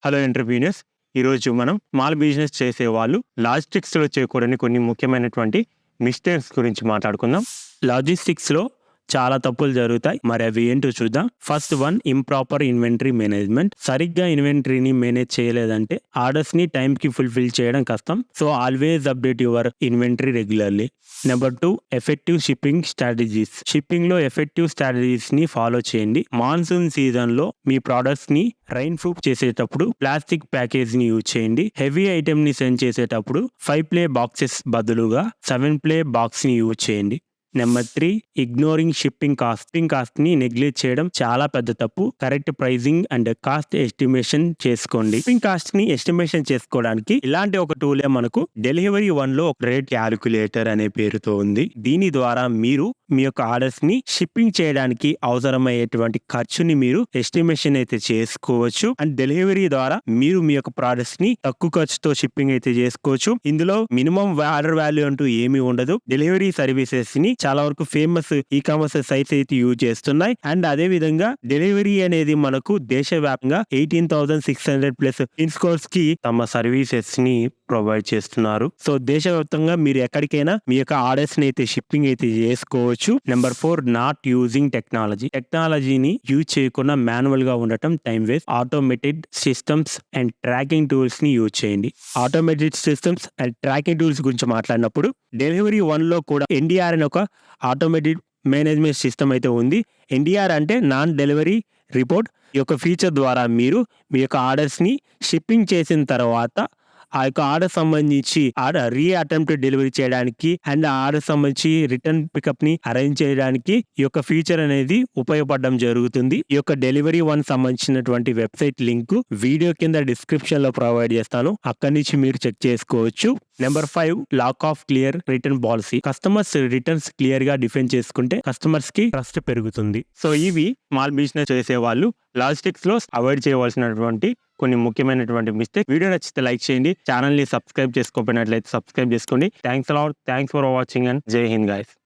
Hello entrepreneurs. ఈరోజు మనం small business చేసేవాళ్ళు లాజిస్టిక్స్‌లో చేయకూడని కొన్ని ముఖ్యమైనటువంటి మిస్టేక్స్ గురించి మాట్లాడుకుందాం. లాజిస్టిక్స్‌లో చాలా తప్పులు జరుగుతాయి. మరి అవి ఏంటో చూద్దాం. First one, improper inventory management. సరిగ్గా ఇన్వెంటరీని మేనేజ్ చేయలేదంటే ఆర్డర్స్‌ని టైంకి ఫుల్‌ఫిల్ చేయడం కష్టం. So always update your inventory regularly. Number 2, effective shipping strategies. షిప్పింగ్‌లో ఎఫెక్టివ్ స్ట్రాటజీస్‌ని ఫాలో చేయండి. మాన్సూన్ సీజన్‌లో మీ ప్రొడక్ట్స్‌ని రైన్ ప్రూఫ్ చేసేటప్పుడు ప్లాస్టిక్ ప్యాకేజ్‌ని యూజ్ చేయండి. హెవీ ఐటెంని సెండ్ చేసేటప్పుడు 5 ప్లే బాక్సెస్ బదులుగా 7 ప్లే బాక్స్‌ని యూజ్ చేయండి. Number 3, ignoring shipping cost. Shipping కాస్ట్‌ని నెగ్లెక్ట్ చేయడం చాలా పెద్ద తప్పు. Correct pricing and cost estimation చేసుకోండి. షిప్పింగ్ కాస్ట్‌ని ఎస్టిమేషన్ చేసుకోవడానికి ఇలాంటి ఒక టూలే మనకు డెలివరీ వన్‌లో ఒక రేట్ క్యాలిక్యులేటర్ అనే పేరుతో ఉంది. దీని ద్వారా మీరు మీ యొక్క ఆర్డర్స్‌ని షిప్పింగ్ చేయడానికి అవసరమయ్యేటువంటి ఖర్చుని మీరు ఎస్టిమేషన్ అయితే చేసుకోవచ్చు. అండ్ డెలివరీ ద్వారా మీరు మీ యొక్క ప్రొడక్ట్స్‌ని తక్కువ ఖర్చుతో షిప్పింగ్ అయితే చేసుకోవచ్చు. ఇందులో మినిమం ఆర్డర్ వాల్యూ అంటూ ఏమీ ఉండదు. డెలివరీ సర్వీసెస్‌ని చాలా వరకు ఫేమస్ ఈ-కామర్స్ సైట్స్ అయితే యూజ్ చేస్తున్నాయి. అండ్ అదే విధంగా డెలివరీ అనేది మనకు దేశవ్యాప్తంగా 18,600 ప్లస్ పిన్ కోడ్స్ కి తమ సర్వీసెస్ ని ప్రొవైడ్ చేస్తున్నారు. సో దేశవ్యాప్తంగా మీరు ఎక్కడికైనా మీ యొక్క ఆర్డర్స్ ని అయితే షిప్పింగ్ అయితే చేసుకోవచ్చు. Number 4, not using technology. టెక్నాలజీని యూజ్ చేయకుండా మాన్యువల్ గా ఉండటం time waste. Automated systems and tracking tools ని యూజ్ చేయండి. Automated systems and tracking tools గురించి మాట్లాడినప్పుడు డెలివరీ వన్ లో కూడా ఎన్డీఆర్ అనే ఒక ఆటోమేటెడ్ మేనేజ్మెంట్ సిస్టమ్ అయితే ఉంది. ఎన్డీఆర్ అంటే నాన్ డెలివరీ రిపోర్ట్. ఈ యొక్క ఫీచర్ ద్వారా మీరు మీ యొక్క ఆర్డర్స్ని షిప్పింగ్ చేసిన తర్వాత ఆ యొక్క ఆర్డర్ సంబంధించి అటెంప్ట్ డెలివరీ చేయడానికి అండ్ ఆర్డర్ సంబంధించి రిటర్న్ పికప్ ని అరేంజ్ చేయడానికి ఈ యొక్క ఫీచర్ అనేది ఉపయోగపడడం జరుగుతుంది. ఈ యొక్క డెలివరీ వన్ సంబంధించినటువంటి వెబ్సైట్ లింక్ వీడియో కింద డిస్క్రిప్షన్ లో ప్రొవైడ్ చేస్తాను. అక్కడి నుంచి మీరు చెక్ చేసుకోవచ్చు. Number 5, lack of clear return policy. Customers returns clear గా డిఫైన్ చేసుకుంటే కస్టమర్స్ కి ట్రస్ట్ పెరుగుతుంది. సో ఇవి స్మాల్ బిజినెస్ చేసే వాళ్ళు లాజిస్టిక్స్ లో అవాయిడ్ చేయవలసినటువంటి కొన్ని ముఖ్యమైనటువంటి మిస్టేక్. వీడియో నచ్చితే లైక్ చేయండి. ఛానల్ ని సబ్స్క్రైబ్ చేసుకోకపోయినట్లయితే సబ్స్క్రైబ్ చేసుకోండి. థ్యాంక్స్ ఫర్ వాచింగ్ అండ్ జై హింద్ గైస్.